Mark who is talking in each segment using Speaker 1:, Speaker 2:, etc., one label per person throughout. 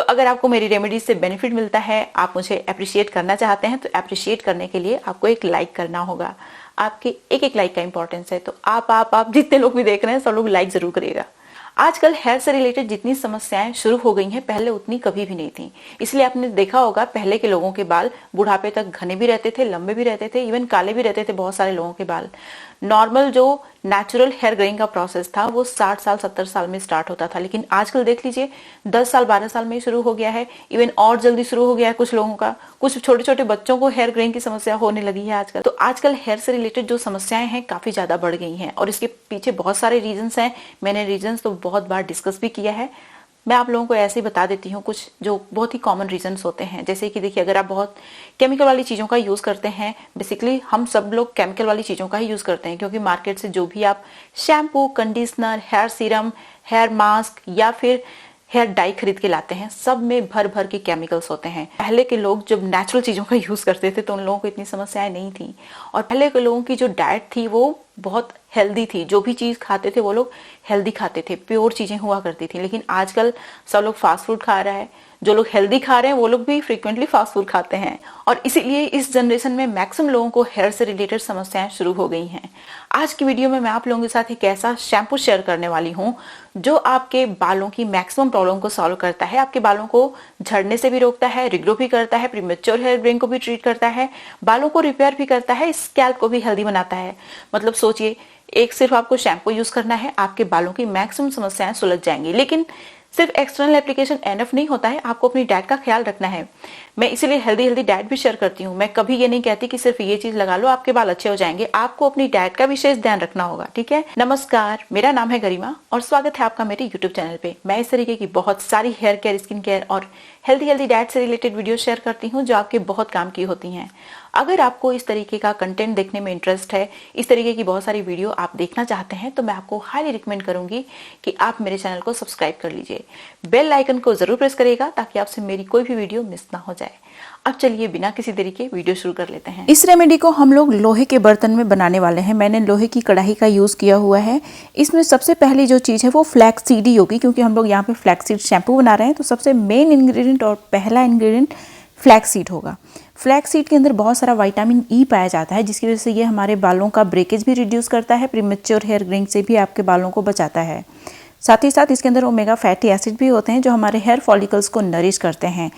Speaker 1: अगर आपको मेरी रेमेडीज से बेनिफिट मिलता है, आप मुझे अप्रिशिएट करना चाहते हैं, तो अप्रिशिएट करने के लिए आपको एक लाइक करना होगा। आपके एक एक लाइक का इंपॉर्टेंस है, तो आप जितने लोग भी देख रहे हैं सब लोग लाइक जरूर करिएगा। आजकल हेयर से रिलेटेड जितनी समस्याएं शुरू हो गई हैं, पहले उतनी कभी भी नहीं थी। इसलिए आपने देखा होगा पहले के लोगों के बाल बुढ़ापे तक घने भी रहते थे, लंबे भी रहते थे, इवन काले भी रहते थे बहुत सारे लोगों के बाल। नॉर्मल जो नेचुरल हेयर ग्रोइंग का प्रोसेस था वो 60 साल 70 साल में स्टार्ट होता था, लेकिन आजकल देख लीजिए 10 साल 12 साल में शुरू हो गया है। इवन और जल्दी शुरू हो गया है कुछ लोगों का। कुछ छोटे छोटे बच्चों को हेयर ग्रोइंग की समस्या होने लगी है आजकल। तो आजकल हेयर से रिलेटेड जो समस्याएं हैं काफी ज्यादा बढ़ गई हैं, और इसके पीछे बहुत सारे रीजंस हैं। मैंने रीजंस तो बहुत बार डिस्कस भी किया है। मैं आप लोगों को ऐसे ही बता देती हूँ कुछ जो बहुत ही कॉमन रीजंस होते हैं। जैसे कि देखिए, अगर आप बहुत केमिकल वाली चीज़ों का यूज़ करते हैं, बेसिकली हम सब लोग केमिकल वाली चीज़ों का ही यूज़ करते हैं, क्योंकि मार्केट से जो भी आप shampoo, conditioner, hair serum, hair mask या फिर हेयर डाई खरीद के लाते हैं, सब में भर भर के केमिकल्स होते हैं। पहले के लोग जब नेचुरल चीज़ों का यूज़ करते थे तो उन लोगों को इतनी समस्याएं नहीं थी, और पहले के लोगों की जो डाइट थी वो बहुत हेल्दी थी। जो भी चीज़ खाते थे वो लोग हेल्दी खाते थे, प्योर चीज़ें हुआ करती थी। लेकिन आजकल सब लोग फास्ट फूड खा रहा है। जो लोग हेल्दी खा रहे हैं वो लोग भी फ्रीक्वेंटली फास्ट फूड खाते हैं, और इसीलिए इस जनरेशन में मैक्सिमम लोगों को हेयर से रिलेटेड समस्याएं शुरू हो गई हैं। आज की वीडियो में मैं आप लोगों के साथ एक ऐसा शैम्पू शेयर करने वाली हूँ जो आपके बालों की मैक्सिमम प्रॉब्लम को सॉल्व करता है। आपके बालों को झड़ने से भी रोकता है, रिग्रो भी करता है, प्रीमेच्योर हेयर ग्रोइंग को भी ट्रीट करता है, बालों को रिपेयर भी करता है, स्कैल्प को भी हेल्दी बनाता है। मतलब सोचिए, एक सिर्फ आपको शैम्पू यूज करना है, आपके बालों की मैक्सिमम समस्याएं सुलझ जाएंगी। लेकिन सिर्फ एक्सटर्नल एप्लीकेशन एनफ नहीं होता है, आपको अपनी डाइट का ख्याल रखना है। मैं इसीलिए हेल्दी डाइट भी शेयर करती हूँ। मैं कभी ये नहीं कहती कि सिर्फ ये चीज लगा लो आपके बाल अच्छे हो जाएंगे। आपको अपनी डाइट का विशेष ध्यान रखना होगा, ठीक है। नमस्कार, मेरा नाम है गरिमा और स्वागत है आपका मेरे यूट्यूब चैनल पे। मैं इस तरीके की बहुत सारी हेयर केयर, स्किन केयर और हेल्दी डाइट से रिलेटेड वीडियो शेयर करती हूँ जो आपके बहुत काम की होती हैं। अगर आपको इस तरीके का कंटेंट देखने में इंटरेस्ट है, इस तरीके की बहुत सारी वीडियो आप देखना चाहते हैं, तो मैं आपको हाईली रिकमेंड करूंगी कि आप मेरे चैनल को सब्सक्राइब कर लीजिए। बेल आइकन को जरूर प्रेस करिएगा ताकि आपसे मेरी कोई भी वीडियो मिस ना हो जाए। अब चलिए बिना किसी देरी के वीडियो शुरू कर लेते हैं।
Speaker 2: इस रेमेडी को हम लोग लोहे के बर्तन में बनाने वाले हैं। मैंने लोहे की कढ़ाई का यूज किया हुआ है। इसमें सबसे पहली जो चीज है वो फ्लैक्स सीड ही होगी, क्योंकि हम लोग यहाँ पे फ्लैक्स सीड शैम्पू बना रहे हैं। तो सबसे मेन इंग्रेडिएंट और पहला इंग्रेडिएंट फ्लैक्स सीड होगा। फ्लैक्स सीड के अंदर बहुत सारा विटामिन ई पाया जाता है, जिसकी वजह से ये हमारे बालों का ब्रेकेज भी रिड्यूस करता है, प्रीमेच्योर हेयर ग्रोइंग से भी आपके बालों को बचाता है। साथ ही साथ इसके अंदर ओमेगा फैटी एसिड भी होते हैं जो हमारे हेयर फॉलिकल्स को नरिश करते हैं।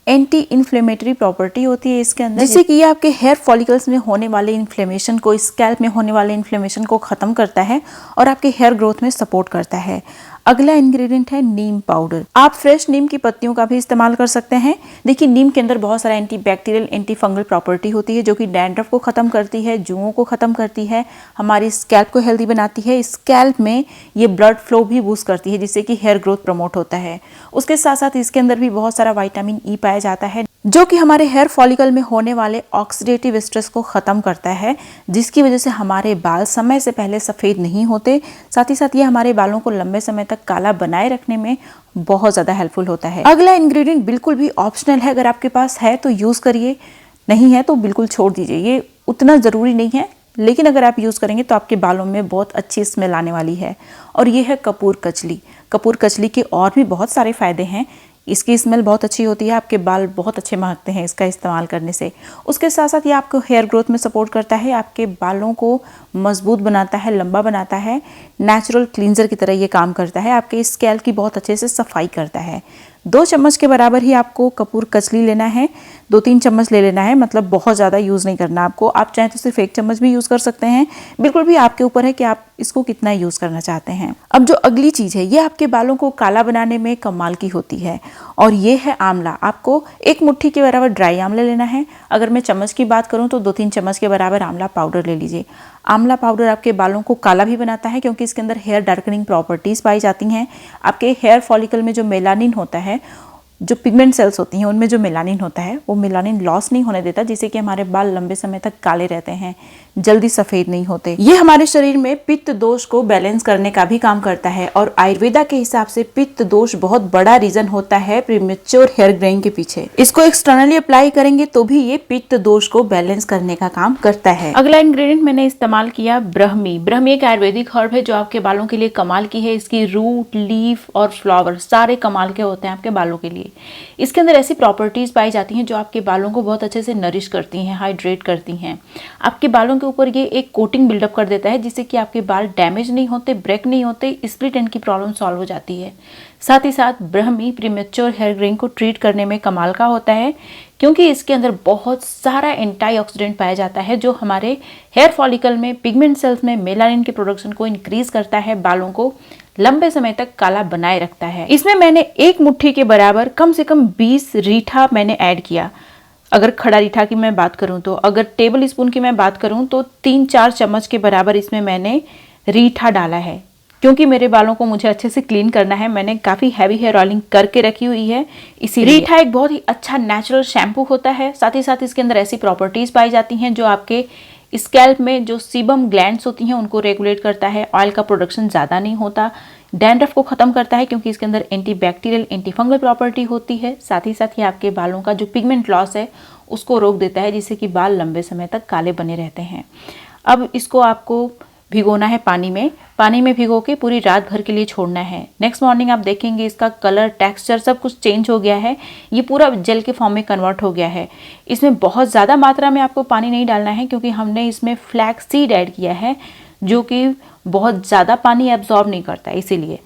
Speaker 2: एंटी इन्फ्लेमेटरी प्रॉपर्टी होती है इसके अंदर, जिससे कि ये आपके हेयर फॉलिकल्स में होने वाले इन्फ्लेमेशन को, स्कैल्प में होने वाले इन्फ्लेमेशन को खत्म करता है और आपके हेयर ग्रोथ में सपोर्ट करता है। अगला इंग्रेडिएंट है नीम पाउडर। आप फ्रेश नीम की पत्तियों का भी इस्तेमाल कर सकते हैं। देखिए, नीम के अंदर बहुत सारा anti bacterial, anti fungal property होती है जो कि डैंड्रफ को खत्म करती है, जुओं को खत्म करती है, हमारी स्कैल्प को हेल्दी बनाती है। स्कैल्प में ये ब्लड फ्लो भी बूस्ट करती है, जिससे कि हेयर ग्रोथ प्रमोट होता है। उसके साथ साथ इसके अंदर भी बहुत सारा विटामिन ई पाया जाता है जो कि हमारे हेयर फॉलिकल में होने वाले ऑक्सीडेटिव स्ट्रेस को खत्म करता है, जिसकी वजह से हमारे बाल समय से पहले सफ़ेद नहीं होते। साथ ही साथ ये हमारे बालों को लंबे समय तक काला बनाए रखने में बहुत ज़्यादा हेल्पफुल होता है। अगला इंग्रेडिएंट बिल्कुल भी ऑप्शनल है, अगर आपके पास है तो यूज़ करिए, नहीं है तो बिल्कुल छोड़ दीजिए। ये उतना ज़रूरी नहीं है, लेकिन अगर आप यूज़ करेंगे तो आपके बालों में बहुत अच्छी स्मेल आने वाली है, और ये है कपूर कचली। कपूर कचली के और भी बहुत सारे फ़ायदे हैं। इसकी स्मेल बहुत अच्छी होती है, आपके बाल बहुत अच्छे महकते हैं इसका इस्तेमाल करने से। उसके साथ साथ ये आपको हेयर ग्रोथ में सपोर्ट करता है, आपके बालों को मजबूत बनाता है, लंबा बनाता है, नेचुरल क्लींजर की तरह ये काम करता है, आपके स्कैल्प की बहुत अच्छे से सफाई करता है। 2 चम्मच के बराबर ही आपको कपूर कचली लेना है, 2-3 चम्मच ले लेना है, मतलब बहुत ज़्यादा यूज़ नहीं करना आपको। आप चाहें तो सिर्फ 1 चम्मच भी यूज़ कर सकते हैं, बिल्कुल भी आपके ऊपर है कि आप इसको कितना यूज़ करना चाहते हैं। अब जो अगली चीज़ है, ये आपके बालों को काला बनाने में कमाल की होती है, और ये है आंवला। आपको 1 मुट्ठी के बराबर ड्राई आंवला लेना है। अगर मैं चम्मच की बात करूँ तो 2-3 चम्मच के बराबर आंवला पाउडर ले लीजिए। आंवला पाउडर आपके बालों को काला भी बनाता है, क्योंकि इसके अंदर हेयर डार्कनिंग प्रॉपर्टीज़ पाई जाती हैं। आपके हेयर फॉलिकल में जो मेलानिन होता है, जो पिगमेंट सेल्स होती हैं, उनमें जो मेलानिन होता है वो मेलानिन लॉस नहीं होने देता, जिससे कि हमारे बाल लंबे समय तक काले रहते हैं, जल्दी सफ़ेद नहीं होते। ये हमारे शरीर में पित्त दोष को बैलेंस करने का भी काम करता है, और आयुर्वेदा के हिसाब से पित्त दोष बहुत बड़ा रीजन होता है प्रीमेच्योर हेयर ग्रोइंग के पीछे। इसको एक्सटर्नली अप्लाई करेंगे तो भी ये पित्त दोष को बैलेंस करने का काम करता है। अगला इंग्रेडिएंट मैंने इस्तेमाल किया ब्रह्मी। ब्रह्मी एक आयुर्वेदिक हर्ब है जो आपके बालों के लिए कमाल की है। इसकी रूट, लीफ और फ्लावर सारे कमाल के होते हैं आपके बालों के लिए। चाहिए। इसके अंदर ऐसी प्रॉपर्टीज़ पाई जाती हैं जो आपके बालों को बहुत अच्छे से नरिश करती हैं, हाइड्रेट करती हैं। आपके बालों के ऊपर ये एक कोटिंग बिल्डअप कर देता है जिससे कि आपके बाल डैमेज नहीं होते, ब्रेक नहीं होते, स्प्लिट एंड की प्रॉब्लम सॉल्व हो जाती है। साथ ही साथ ब्रह्मी प्रीमेच्योर हेयर ग्रेइंग को ट्रीट करने में कमाल का होता है क्योंकि इसके अंदर बहुत सारा एंटीऑक्सीडेंट पाया जाता है जो हमारे हेयर फॉलिकल में, पिगमेंट सेल्स में मेलानिन के प्रोडक्शन को इंक्रीज करता है, बालों को लंबे समय तक काला बनाए रखता है। इसमें मैंने एक मुट्ठी के बराबर कम से कम 20 रीठा मैंने ऐड किया। अगर खड़ा रीठा की मैं बात करूं तो, अगर टेबल स्पून की मैं बात करूं तो 3-4 चम्मच के बराबर इसमें मैंने रीठा डाला है क्योंकि मेरे बालों को मुझे अच्छे से क्लीन करना है। मैंने काफ़ी हैवी हेयर ऑयलिंग करके रखी हुई है, इसीलिए। रीठा एक बहुत ही अच्छा नेचुरल शैम्पू होता है। साथ ही साथ इसके अंदर ऐसी प्रॉपर्टीज़ पाई जाती हैं जो आपके स्कैल्प में जो सीबम ग्लैंड्स होती हैं उनको रेगुलेट करता है, ऑयल का प्रोडक्शन ज़्यादा नहीं होता, डैंड्रफ को ख़त्म करता है क्योंकि इसके अंदर anti bacterial, anti fungal property होती है। साथ ही आपके बालों का जो पिगमेंट लॉस है उसको रोक देता है जिससे कि बाल लंबे समय तक काले बने रहते हैं। अब इसको आपको भिगोना है पानी में भिगो के पूरी रात भर के लिए छोड़ना है। नेक्स्ट मॉर्निंग आप देखेंगे इसका कलर, टेक्सचर सब कुछ चेंज हो गया है, ये पूरा जेल के फॉर्म में कन्वर्ट हो गया है। इसमें बहुत ज़्यादा मात्रा में आपको पानी नहीं डालना है क्योंकि हमने इसमें फ्लैक्स सीड ऐड किया है जो कि बहुत ज़्यादा पानी एब्जॉर्ब नहीं करता है, इसीलिए।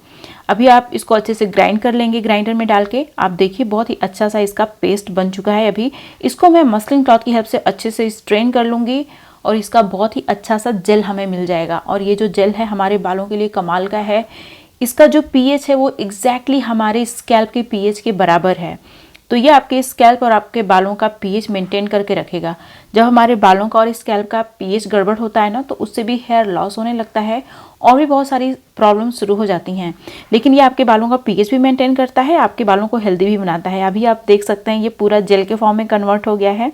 Speaker 2: अभी आप इसको अच्छे से ग्राइंड कर लेंगे ग्राइंडर में डाल के। आप देखिए बहुत ही अच्छा सा इसका पेस्ट बन चुका है। अभी इसको मैं मसलिन क्लॉथ की हेल्प से अच्छे से स्ट्रेन कर लूँगी और इसका बहुत ही अच्छा सा जेल हमें मिल जाएगा। और ये जो जेल है हमारे बालों के लिए कमाल का है। इसका जो पीएच है वो एग्जैक्टली हमारे स्कैल्प के पीएच के बराबर है, तो ये आपके स्कैल्प और आपके बालों का पीएच मेंटेन करके रखेगा। जब हमारे बालों का और स्कैल्प का पीएच गड़बड़ होता है ना तो उससे भी हेयर लॉस होने लगता है और भी बहुत सारी प्रॉब्लम्स शुरू हो जाती हैं। लेकिन ये आपके बालों का पीएच भी मेंटेन करता है, आपके बालों को हेल्दी भी बनाता है। अभी आप देख सकते हैं ये पूरा जेल के फॉर्म में कन्वर्ट हो गया है।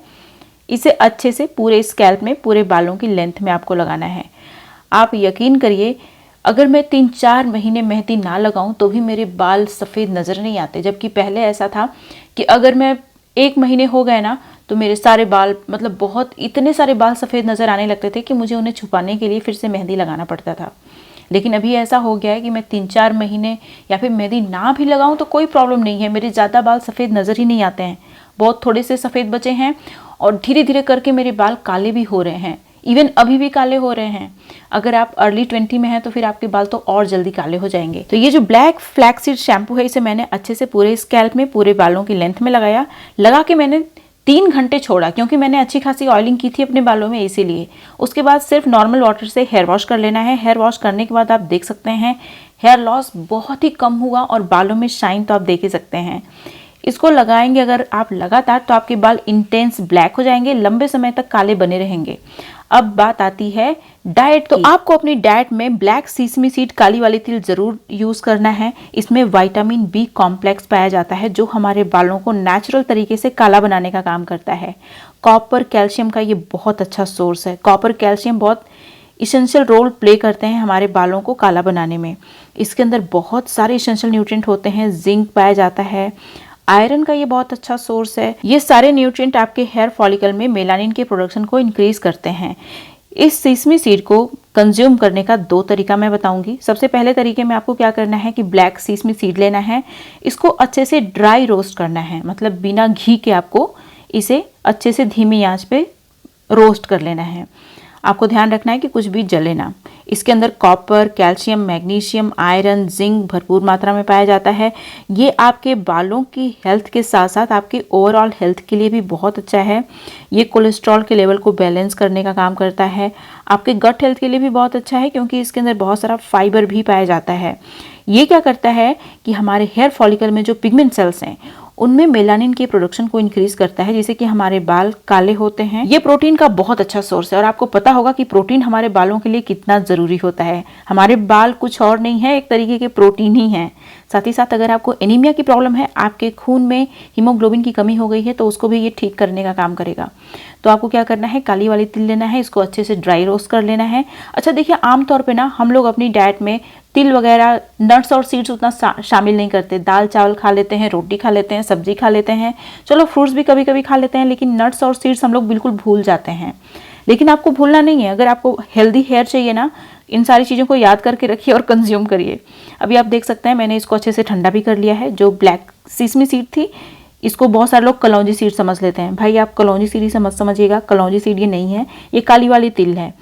Speaker 2: इसे अच्छे से पूरे स्कैल्प में, पूरे बालों की लेंथ में आपको लगाना है। आप यकीन करिए अगर मैं 3-4 महीने मेहंदी ना लगाऊं तो भी मेरे बाल सफ़ेद नज़र नहीं आते, जबकि पहले ऐसा था कि अगर मैं 1 महीने हो गए ना तो मेरे सारे बाल, मतलब बहुत इतने सारे बाल सफ़ेद नज़र आने लगते थे कि मुझे उन्हें छुपाने के लिए फिर से मेहंदी लगाना पड़ता था। लेकिन अभी ऐसा हो गया है कि मैं 3-4 महीने या फिर मेहंदी ना भी लगाऊं तो कोई प्रॉब्लम नहीं है, मेरे ज़्यादा बाल सफ़ेद नज़र ही नहीं आते हैं, बहुत थोड़े से सफ़ेद बचे हैं और धीरे धीरे करके मेरे बाल काले भी हो रहे हैं, इवन अभी भी काले हो रहे हैं। अगर आप अर्ली 20 में हैं तो फिर आपके बाल तो और जल्दी काले हो जाएंगे। तो ये जो ब्लैक फ्लैक्सीड शैम्पू है इसे मैंने अच्छे से पूरे स्कैल्प में, पूरे बालों की लेंथ में लगाया। लगा के मैंने 3 घंटे छोड़ा क्योंकि मैंने अच्छी खासी ऑयलिंग की थी अपने बालों में, इसीलिए। उसके बाद सिर्फ नॉर्मल वाटर से हेयर वॉश कर लेना है। हेयर वॉश करने के बाद आप देख सकते हैं हेयर लॉस बहुत ही कम हुआ और बालों में शाइन तो आप देख ही सकते हैं। इसको लगाएंगे अगर आप लगातार तो आपके बाल इंटेंस ब्लैक हो जाएंगे, लंबे समय तक काले बने रहेंगे। अब बात आती है डाइट। तो आपको अपनी डाइट में ब्लैक सीसमी सीड, काली वाली तिल जरूर यूज करना है। इसमें विटामिन बी कॉम्प्लेक्स पाया जाता है जो हमारे बालों को नेचुरल तरीके से काला बनाने का काम करता है। कॉपर, कैल्शियम का ये बहुत अच्छा सोर्स है। कॉपर, कैल्शियम बहुत इसेंशियल रोल प्ले करते हैं हमारे बालों को काला बनाने में। इसके अंदर बहुत सारे इसेंशियल न्यूट्रिएंट होते हैं। जिंक पाया जाता है, आयरन का ये बहुत अच्छा सोर्स है। ये सारे न्यूट्रिएंट आपके हेयर फॉलिकल में मेलानिन के प्रोडक्शन को इंक्रीज करते हैं। इस सीसमी सीड को कंज्यूम करने का 2 तरीका मैं बताऊंगी। सबसे पहले तरीके में आपको क्या करना है कि ब्लैक सीसमी सीड लेना है, इसको अच्छे से ड्राई रोस्ट करना है, मतलब बिना घी के आपको इसे अच्छे से धीमी आंच पे रोस्ट कर लेना है। आपको ध्यान रखना है कि कुछ भी जले ना। इसके अंदर copper, calcium, magnesium, iron, zinc भरपूर मात्रा में पाया जाता है। ये आपके बालों की हेल्थ के साथ साथ आपके ओवरऑल हेल्थ के लिए भी बहुत अच्छा है। ये कोलेस्ट्रॉल के लेवल को बैलेंस करने का काम करता है। आपके गट हेल्थ के लिए भी बहुत अच्छा है क्योंकि इसके अंदर बहुत सारा फाइबर भी पाया जाता है। ये क्या करता है कि हमारे हेयर फॉलिकल में जो पिगमेंट सेल्स हैं उनमें मेलानिन के प्रोडक्शन को इंक्रीज करता है जिससे कि हमारे बाल काले होते हैं। ये प्रोटीन का बहुत अच्छा सोर्स है और आपको पता होगा कि प्रोटीन हमारे बालों के लिए कितना जरूरी होता है। हमारे बाल कुछ और नहीं है, एक तरीके के प्रोटीन ही है। साथ ही साथ अगर आपको एनीमिया की प्रॉब्लम है, आपके खून में हीमोग्लोबिन की कमी हो गई है, तो उसको भी ये ठीक करने का काम करेगा। तो आपको क्या करना है, काली वाली तिल लेना है, इसको अच्छे से ड्राई रोस्ट कर लेना है। अच्छा देखिए, आमतौर पे ना हम लोग अपनी डाइट में तिल वगैरह, नट्स और सीड्स उतना शामिल नहीं करते। दाल चावल खा लेते हैं, रोटी खा लेते हैं, सब्जी खा लेते हैं, चलो फ्रूट्स भी कभी कभी खा लेते हैं, लेकिन नट्स और सीड्स हम लोग बिल्कुल भूल जाते हैं। लेकिन आपको भूलना नहीं है। अगर आपको हेल्दी हेयर चाहिए ना इन सारी चीज़ों को याद करके रखिए और कंज्यूम करिए। अभी आप देख सकते हैं मैंने इसको अच्छे से ठंडा भी कर लिया है। जो ब्लैक सिसमी सीड थी, इसको बहुत सारे लोग कलौंजी सीड समझ लेते हैं। भाई आप कलौंजी सीड ही समझ समझिएगा, कलौंजी सीड ये नहीं है, ये काली वाली तिल है।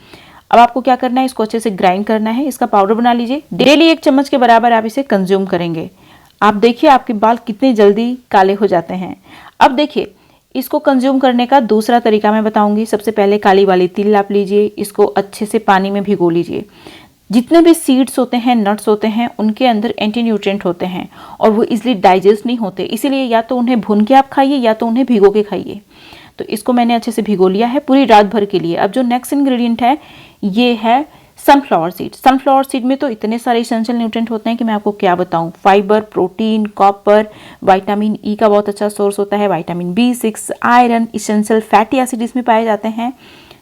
Speaker 2: अब आपको क्या करना है, इसको अच्छे से ग्राइंड करना है, इसका पाउडर बना लीजिए। डेली 1 चम्मच के बराबर आप इसे कंज्यूम करेंगे। आप देखिए आपके बाल कितने जल्दी काले हो जाते हैं। अब देखिए इसको कंज्यूम करने का दूसरा तरीका मैं बताऊंगी। सबसे पहले काली वाली तिल आप लीजिए, इसको अच्छे से पानी में भिगो लीजिए। जितने भी सीड्स होते हैं, नट्स होते हैं, उनके अंदर एंटी न्यूट्रिएंट होते हैं और वो इजीली डाइजेस्ट नहीं होते, इसीलिए या तो उन्हें भून के आप खाइए या तो उन्हें भिगो के खाइए। तो इसको मैंने अच्छे से भिगो लिया है पूरी रात भर के लिए। अब जो नेक्स्ट इंग्रेडिएंट है ये है सनफ्लावर सीड। सनफ्लावर सीड में तो इतने सारे एसेंशियल न्यूट्रिएंट होते हैं कि मैं आपको क्या बताऊं। Fibre, protein, copper, vitamin E का बहुत अच्छा सोर्स होता है, vitamin B6, iron, essential fatty acid इसमें पाए जाते हैं।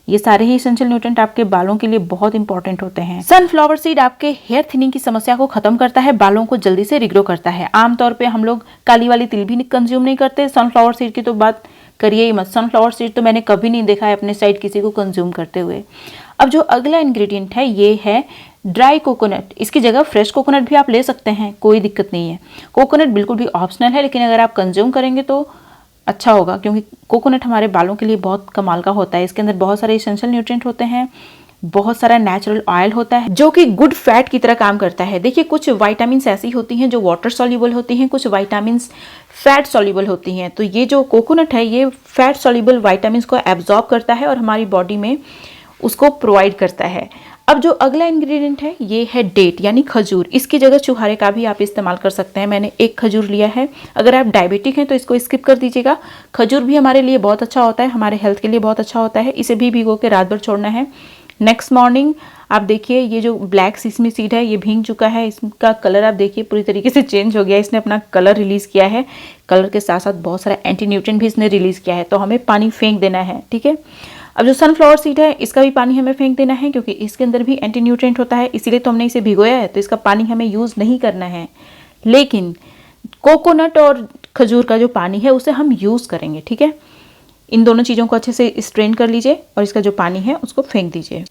Speaker 2: ये सारे ही एसेंशियल न्यूट्रिएंट आपके बालों के लिए बहुत इंपॉर्टेंट होते हैं। सनफ्लावर सीड आपके हेयर थिनिंग की समस्या को खत्म करता है, बालों को जल्दी से रिग्रो करता है। आमतौर पे हम लोग काली वाली तिल भी कंज्यूम नहीं करते, सनफ्लावर सीड की तो बात करिए ही मत। सनफ्लावर सीड तो मैंने कभी नहीं देखा है अपने साइड किसी को कंज्यूम करते हुए। अब जो अगला इंग्रेडिएंट है ये है ड्राई कोकोनट। इसकी जगह फ्रेश कोकोनट भी आप ले सकते हैं, कोई दिक्कत नहीं है। कोकोनट बिल्कुल भी ऑप्शनल है, लेकिन अगर आप कंज्यूम करेंगे तो अच्छा होगा, क्योंकि कोकोनट हमारे बालों के लिए बहुत कमाल का होता है। इसके अंदर बहुत सारे एसेंशियल न्यूट्रिएंट होते हैं, बहुत सारा नेचुरल ऑयल होता है जो कि गुड फैट की तरह काम करता है। देखिए कुछ विटामिन्स ऐसी होती हैं जो वाटर सॉल्युबल होती हैं, कुछ विटामिन्स फैट सॉल्युबल होती हैं। तो ये जो कोकोनट है ये फैट सॉल्युबल विटामिन्स को एब्जॉर्ब करता है और हमारी बॉडी में उसको प्रोवाइड करता है। अब जो अगला इंग्रेडिएंट है ये है डेट यानी खजूर। इसकी जगह छुहारे का भी आप इस्तेमाल कर सकते हैं। मैंने 1 खजूर लिया है। अगर आप डायबिटिक हैं तो इसको स्किप कर दीजिएगा। खजूर भी हमारे लिए बहुत अच्छा होता है, हमारे हेल्थ के लिए बहुत अच्छा होता है। इसे भी भिगो के रात भर छोड़ना है। नेक्स्ट मॉर्निंग आप देखिए ये जो ब्लैक सिसमी सीड है ये भीग चुका है। इसका कलर आप देखिए पूरी तरीके से चेंज हो गया, इसने अपना कलर रिलीज किया है। कलर के साथ साथ बहुत सारा एंटी न्यूट्रिएंट भी इसने रिलीज किया है, तो हमें पानी फेंक देना है, ठीक है। अब जो सनफ्लावर सीड है इसका भी पानी हमें फेंक देना है, क्योंकि इसके अंदर भी एंटी न्यूट्रिएंट होता है, इसीलिए तो हमने इसे भिगोया है। तो इसका पानी हमें यूज नहीं करना है, लेकिन कोकोनट और खजूर का जो पानी है उसे हम यूज करेंगे, ठीक है। इन दोनों चीज़ों को अच्छे से स्ट्रेन कर लीजिए और इसका जो पानी है उसको फेंक दीजिए।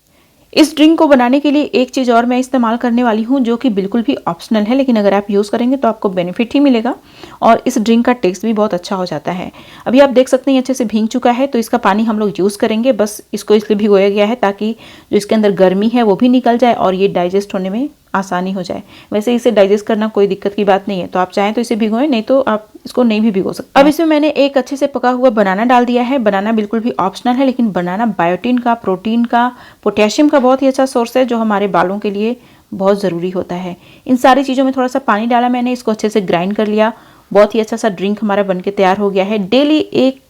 Speaker 2: इस ड्रिंक को बनाने के लिए एक चीज़ और मैं इस्तेमाल करने वाली हूँ जो कि बिल्कुल भी ऑप्शनल है, लेकिन अगर आप यूज़ करेंगे तो आपको बेनिफिट ही मिलेगा और इस ड्रिंक का टेस्ट भी बहुत अच्छा हो जाता है। अभी आप देख सकते हैं अच्छे से भीग चुका है, तो इसका पानी हम लोग यूज़ करेंगे। बस इसको इसलिए भिगोया गया है ताकि जो इसके अंदर गर्मी है वो भी निकल जाए और ये डाइजेस्ट होने में आसानी हो जाए। वैसे इसे डाइजेस्ट करना कोई दिक्कत की बात नहीं है, तो आप चाहें तो इसे भिगोएं, नहीं तो आप इसको नहीं भी भिगो सकते। अब इसमें मैंने एक अच्छे से पका हुआ बनाना डाल दिया है। बनाना बिल्कुल भी ऑप्शनल है, लेकिन बनाना बायोटिन का, प्रोटीन का, पोटेशियम का बहुत ही अच्छा सोर्स है जो हमारे बालों के लिए बहुत ज़रूरी होता है। इन सारी चीज़ों में थोड़ा सा पानी डाला मैंने, इसको अच्छे से ग्राइंड कर लिया। बहुत ही अच्छा सा ड्रिंक हमारा बनके तैयार हो गया है। डेली 1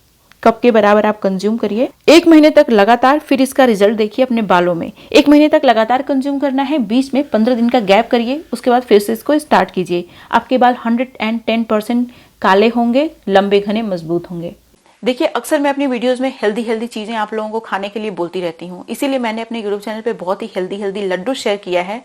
Speaker 2: कप के बराबर आप कंज्यूम करिए 1 महीने तक लगातार, फिर इसका रिजल्ट देखिए अपने बालों में। 1 महीने तक लगातार कंज्यूम करना है, बीच में 15 दिन का गैप करिए, उसके बाद फिर से इसको स्टार्ट कीजिए। आपके बाल 110% काले होंगे, लंबे घने मजबूत होंगे।
Speaker 1: देखिए अक्सर मैं अपनी वीडियोस में हेल्दी चीजें आप लोगों को खाने के लिए बोलती रहती हूँ, इसीलिए मैंने अपने यूट्यूब चैनल पे बहुत ही हेल्दी लड्डू शेयर किया है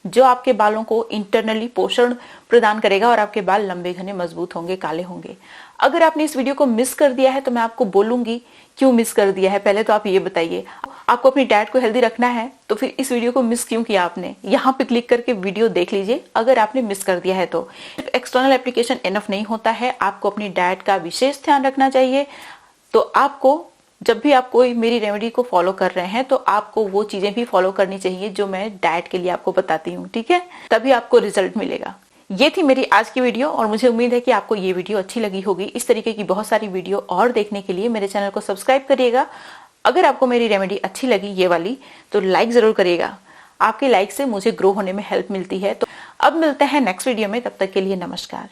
Speaker 1: जो आपके बालों को इंटरनली पोषण प्रदान करेगा और आपके बाल लंबे घने मजबूत होंगे, काले होंगे। अगर आपने इस वीडियो को मिस कर दिया है तो मैं आपको बोलूंगी क्यों मिस कर दिया है। पहले तो आप ये बताइए, आपको अपनी डाइट को हेल्दी रखना है तो फिर इस वीडियो को मिस क्यों किया आपने। यहाँ पे क्लिक करके वीडियो देख लीजिए अगर आपने मिस कर दिया है तो। एक्सटर्नल एप्लीकेशन इनफ नहीं होता है, आपको अपनी डाइट का विशेष ध्यान रखना चाहिए। तो आपको जब भी आप कोई मेरी रेमेडी को फॉलो कर रहे हैं तो आपको वो चीजें भी फॉलो करनी चाहिए जो मैं डाइट के लिए आपको बताती हूँ, ठीक है, तभी आपको रिजल्ट मिलेगा। ये थी मेरी आज की वीडियो और मुझे उम्मीद है कि आपको ये वीडियो अच्छी लगी होगी। इस तरीके की बहुत सारी वीडियो और देखने के लिए मेरे चैनल को सब्सक्राइब करिएगा। अगर आपको मेरी रेमेडी अच्छी लगी ये वाली तो लाइक जरूर करिएगा, आपके लाइक से मुझे ग्रो होने में हेल्प मिलती है। तो अब मिलते हैं नेक्स्ट वीडियो में, तब तक के लिए नमस्कार।